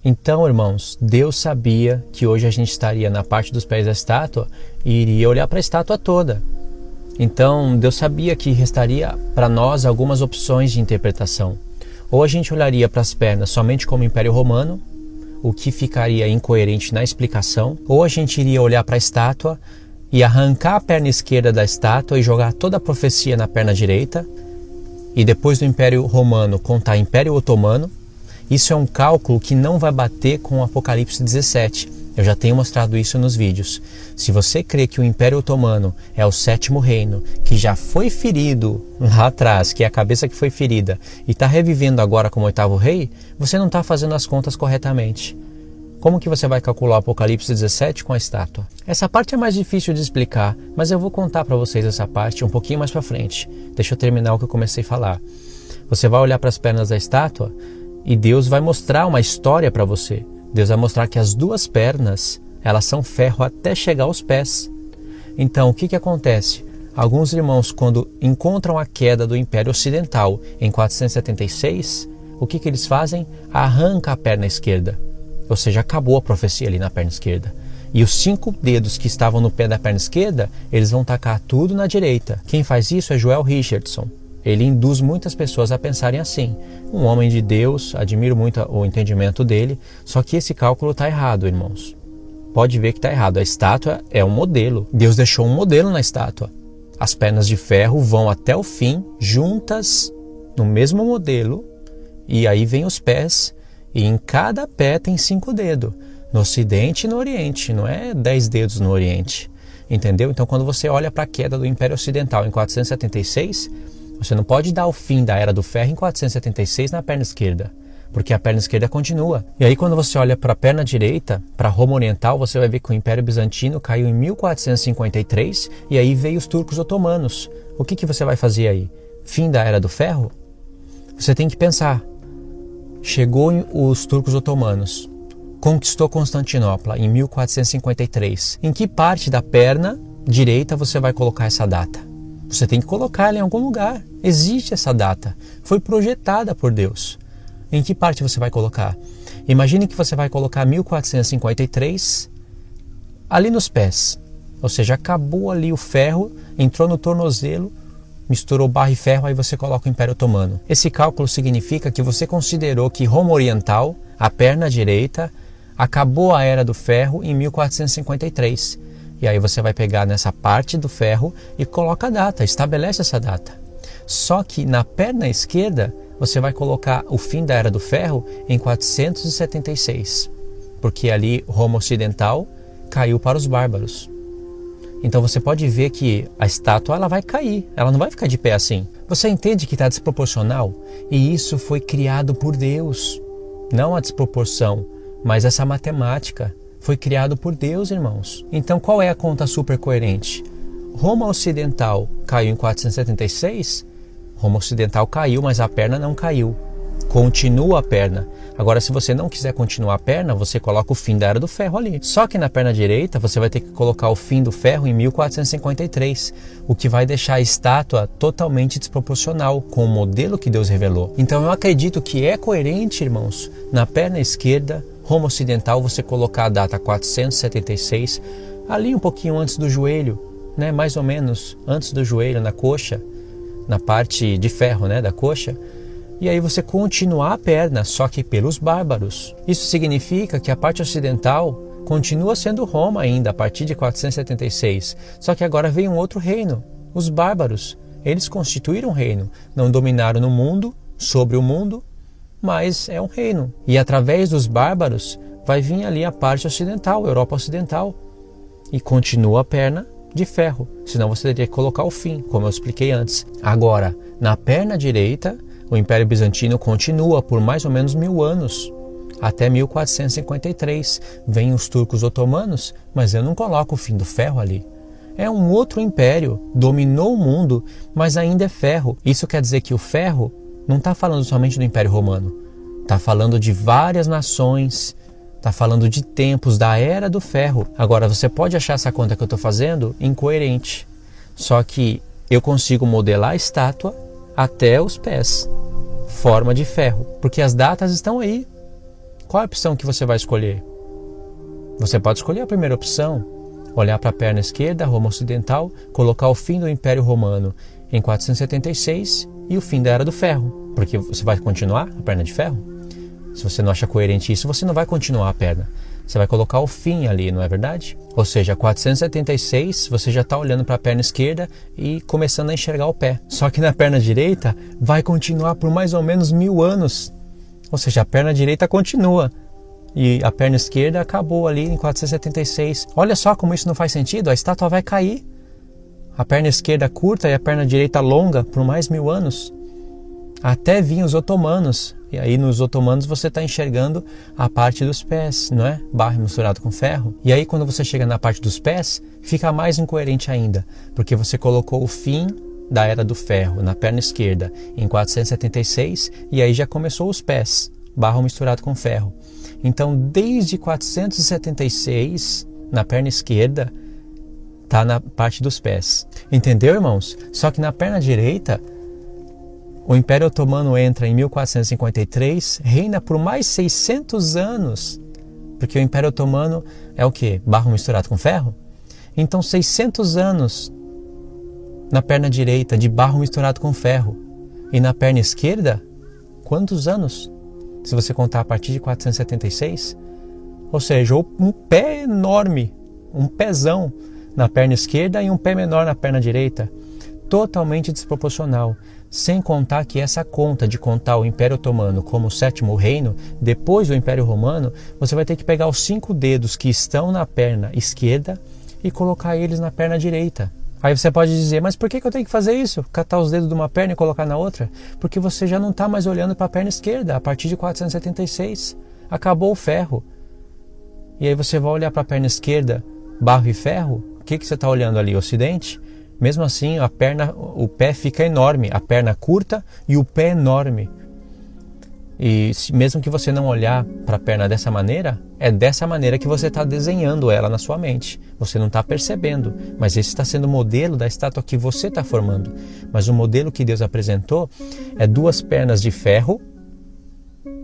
Então, irmãos, Deus sabia que hoje a gente estaria na parte dos pés da estátua e iria olhar para a estátua toda. Então, Deus sabia que restaria para nós algumas opções de interpretação. Ou a gente olharia para as pernas somente como Império Romano, o que ficaria incoerente na explicação, ou a gente iria olhar para a estátua e arrancar a perna esquerda da estátua e jogar toda a profecia na perna direita, e depois do Império Romano contar Império Otomano. Isso é um cálculo que não vai bater com o Apocalipse 17. Eu já tenho mostrado isso nos vídeos. Se você crê que o Império Otomano é o 7º reino, que já foi ferido lá atrás, que é a cabeça que foi ferida, e está revivendo agora como 8º rei, você não está fazendo as contas corretamente. Como que você vai calcular o Apocalipse 17 com a estátua? Essa parte é mais difícil de explicar, mas eu vou contar para vocês essa parte um pouquinho mais para frente. Deixa eu terminar o que eu comecei a falar. Você vai olhar para as pernas da estátua e Deus vai mostrar uma história para você. Deus vai mostrar que as duas pernas, elas são ferro até chegar aos pés. Então, o que acontece? Alguns irmãos, quando encontram a queda do Império Ocidental em 476, o que eles fazem? Arranca a perna esquerda. Ou seja, acabou a profecia ali na perna esquerda. E os 5 dedos que estavam no pé da perna esquerda, eles vão tacar tudo na direita. Quem faz isso é Joel Richardson. Ele induz muitas pessoas a pensarem assim. Um homem de Deus, admiro muito o entendimento dele, só que esse cálculo está errado, irmãos. Pode ver que está errado. A estátua é um modelo. Deus deixou um modelo na estátua. As pernas de ferro vão até o fim, juntas, no mesmo modelo, e aí vem os pés, e em cada pé tem 5 dedos. No Ocidente e no Oriente, não é 10 dedos no Oriente. Entendeu? Então, quando você olha para a queda do Império Ocidental em 476, você não pode dar o fim da Era do Ferro em 476 na perna esquerda, porque a perna esquerda continua. E aí quando você olha para a perna direita, para Roma Oriental, você vai ver que o Império Bizantino caiu em 1453 e aí veio os turcos otomanos. O que você vai fazer aí? Fim da Era do Ferro? Você tem que pensar. Chegou os turcos otomanos, conquistou Constantinopla em 1453. Em que parte da perna direita você vai colocar essa data? Você tem que colocar ela em algum lugar. Existe essa data. Foi projetada por Deus. Em que parte você vai colocar? Imagine que você vai colocar 1453 ali nos pés. Ou seja, acabou ali o ferro, entrou no tornozelo, misturou barro e ferro, aí você coloca o Império Otomano. Esse cálculo significa que você considerou que Roma Oriental, a perna direita, acabou a Era do Ferro em 1453. E aí você vai pegar nessa parte do ferro e coloca a data, estabelece essa data. Só que na perna esquerda, você vai colocar o fim da Era do Ferro em 476. Porque ali Roma Ocidental caiu para os bárbaros. Então você pode ver que a estátua ela vai cair, ela não vai ficar de pé assim. Você entende que está desproporcional? E isso foi criado por Deus. Não a desproporção, mas essa matemática. Foi criado por Deus, irmãos. Então qual é a conta super coerente? Roma Ocidental caiu em 476? Roma Ocidental caiu, mas a perna não caiu. Continua a perna. Agora, se você não quiser continuar a perna, você coloca o fim da Era do Ferro ali. Só que na perna direita, você vai ter que colocar o fim do ferro em 1453, o que vai deixar a estátua totalmente desproporcional com o modelo que Deus revelou. Então eu acredito que é coerente, irmãos, na perna esquerda, Roma Ocidental, você colocar a data 476, ali um pouquinho antes do joelho, né? Mais ou menos antes do joelho, na coxa, na parte de ferro, né? Da coxa. E aí você continuar a perna, só que pelos bárbaros. Isso significa que a parte ocidental continua sendo Roma ainda, a partir de 476. Só que agora vem um outro reino, os bárbaros. Eles constituíram um reino, não dominaram no mundo, sobre o mundo, mas é um reino. E através dos bárbaros vai vir ali a parte ocidental, a Europa Ocidental. E continua a perna de ferro, senão você teria que colocar o fim, como eu expliquei antes. Agora, na perna direita, o Império Bizantino continua por mais ou menos 1000 anos. Até 1453 vêm os turcos otomanos, mas eu não coloco o fim do ferro ali. É um outro império, dominou o mundo, mas ainda é ferro. Isso quer dizer que o ferro não está falando somente do Império Romano. Está falando de várias nações, está falando de tempos, da Era do Ferro. Agora, você pode achar essa conta que eu estou fazendo incoerente. Só que eu consigo modelar a estátua até os pés, forma de ferro, porque as datas estão aí. Qual a opção que você vai escolher? Você pode escolher a primeira opção, olhar para a perna esquerda, Roma Ocidental, colocar o fim do Império Romano em 476 e o fim da Era do Ferro, porque você vai continuar a perna de ferro. Se você não acha coerente isso, você não vai continuar a perna. Você vai colocar o fim ali, não é verdade? Ou seja, 476, você já está olhando para a perna esquerda e começando a enxergar o pé. Só que na perna direita vai continuar por mais ou menos 1000 anos. Ou seja, a perna direita continua. E a perna esquerda acabou ali em 476. Olha só como isso não faz sentido. A estátua vai cair. A perna esquerda curta e a perna direita longa por mais 1000 anos. Até vir os otomanos. E aí nos otomanos você está enxergando a parte dos pés, não é? Barro misturado com ferro. E aí quando você chega na parte dos pés, fica mais incoerente ainda. Porque você colocou o fim da Era do Ferro na perna esquerda em 476 e aí já começou os pés, barro misturado com ferro. Então desde 476 na perna esquerda está na parte dos pés. Entendeu, irmãos? Só que na perna direita o Império Otomano entra em 1453, reina por mais 600 anos, porque o Império Otomano é o quê? Barro misturado com ferro? Então 600 anos na perna direita de barro misturado com ferro. E na perna esquerda, quantos anos? Se você contar a partir de 476? Ou seja, um pé enorme, um pezão na perna esquerda e um pé menor na perna direita. Totalmente desproporcional. Sem contar que essa conta de contar o Império Otomano como o sétimo reino, depois do Império Romano, você vai ter que pegar os 5 dedos que estão na perna esquerda e colocar eles na perna direita. Aí você pode dizer, mas por que eu tenho que fazer isso? Catar os dedos de uma perna e colocar na outra? Porque você já não está mais olhando para a perna esquerda a partir de 476. Acabou o ferro. E aí você vai olhar para a perna esquerda, barro e ferro? O que você está olhando ali? Ocidente? Mesmo assim, o pé fica enorme, a perna curta e o pé enorme. E mesmo que você não olhar para a perna dessa maneira, é dessa maneira que você está desenhando ela na sua mente. Você não está percebendo, mas esse está sendo o modelo da estátua que você está formando. Mas o modelo que Deus apresentou é 2 pernas de ferro,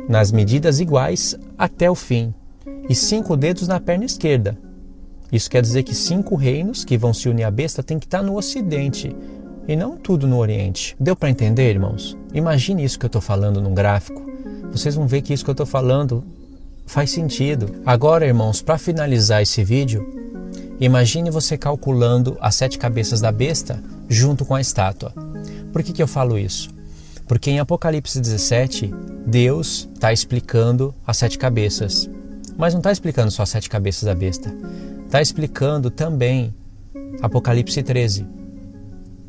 nas medidas iguais até o fim, e 5 dedos na perna esquerda. Isso quer dizer que 5 reinos que vão se unir à besta tem que estar no Ocidente e não tudo no Oriente. Deu para entender, irmãos? Imagine isso que eu estou falando num gráfico. Vocês vão ver que isso que eu estou falando faz sentido. Agora, irmãos, para finalizar esse vídeo, imagine você calculando as 7 cabeças da besta junto com a estátua. Por que eu falo isso? Porque em Apocalipse 17, Deus está explicando as 7 cabeças. Mas não está explicando só as 7 cabeças da besta. Está explicando também Apocalipse 13.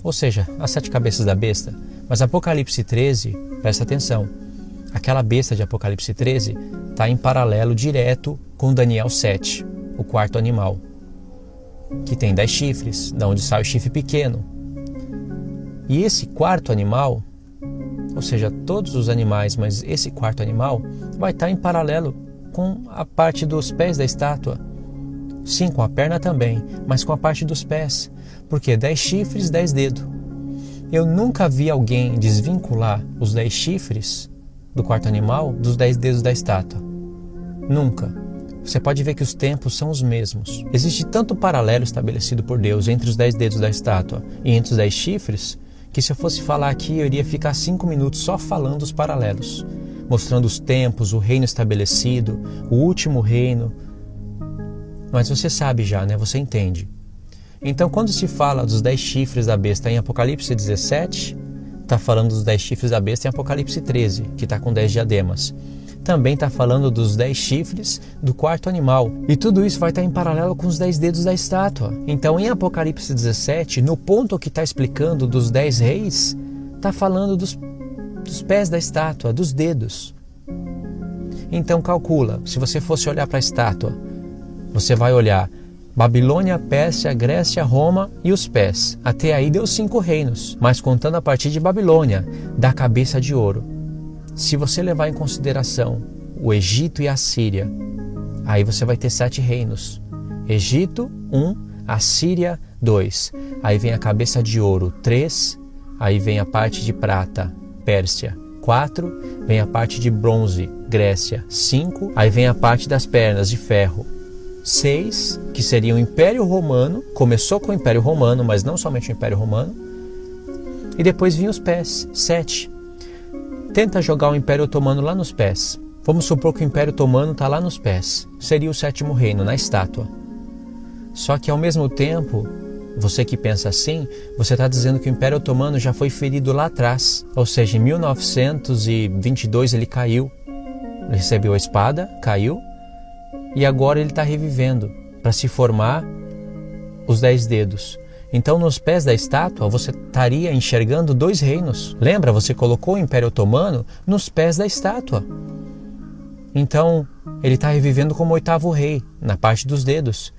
Ou seja, as 7 cabeças da besta. Mas Apocalipse 13, presta atenção, aquela besta de Apocalipse 13 está em paralelo direto com Daniel 7, o 4º animal, que tem 10 chifres, da onde sai o chifre pequeno. E esse 4º animal, ou seja, todos os animais, mas esse 4º animal vai estar em paralelo com a parte dos pés da estátua. Sim, com a perna também, mas com a parte dos pés. Porque 10 chifres, 10 dedos. Eu nunca vi alguém desvincular os 10 chifres do 4º animal dos 10 dedos da estátua. Nunca. Você pode ver que os tempos são os mesmos. Existe tanto paralelo estabelecido por Deus entre os 10 dedos da estátua e entre os 10 chifres, que se eu fosse falar aqui, eu iria ficar 5 minutos só falando os paralelos, mostrando os tempos, o reino estabelecido, o último reino. Mas você sabe já, né? Você entende. Então, quando se fala dos 10 chifres da besta em Apocalipse 17, está falando dos 10 chifres da besta em Apocalipse 13, que está com 10 diademas. Também está falando dos 10 chifres do 4º animal. E tudo isso vai estar em paralelo com os 10 dedos da estátua. Então, em Apocalipse 17, no ponto que está explicando dos 10 reis, está falando dos pés da estátua, dos dedos. Então, calcula. Se você fosse olhar para a estátua, você vai olhar Babilônia, Pérsia, Grécia, Roma e os pés. Até aí deu 5 reinos, mas contando a partir de Babilônia, da cabeça de ouro. Se você levar em consideração o Egito e a Síria, aí você vai ter 7 reinos. Egito, 1, Assíria, 2. Aí vem a cabeça de ouro, 3. Aí vem a parte de prata, Pérsia, 4 vem a parte de bronze, Grécia. 5, aí vem a parte das pernas, de ferro. 6, que seria o Império Romano, começou com o Império Romano, mas não somente o Império Romano. E depois vinham os pés, 7. Tenta jogar o Império Otomano lá nos pés. Vamos supor que o Império Otomano está lá nos pés. Seria o 7º reino, na estátua. Só que ao mesmo tempo, você que pensa assim, você está dizendo que o Império Otomano já foi ferido lá atrás. Ou seja, em 1922 ele caiu. Ele recebeu a espada, caiu. E agora ele está revivendo para se formar os 10 dedos. Então, nos pés da estátua, você estaria enxergando 2 reinos. Lembra? Você colocou o Império Otomano nos pés da estátua. Então, ele está revivendo como 8º rei, na parte dos dedos.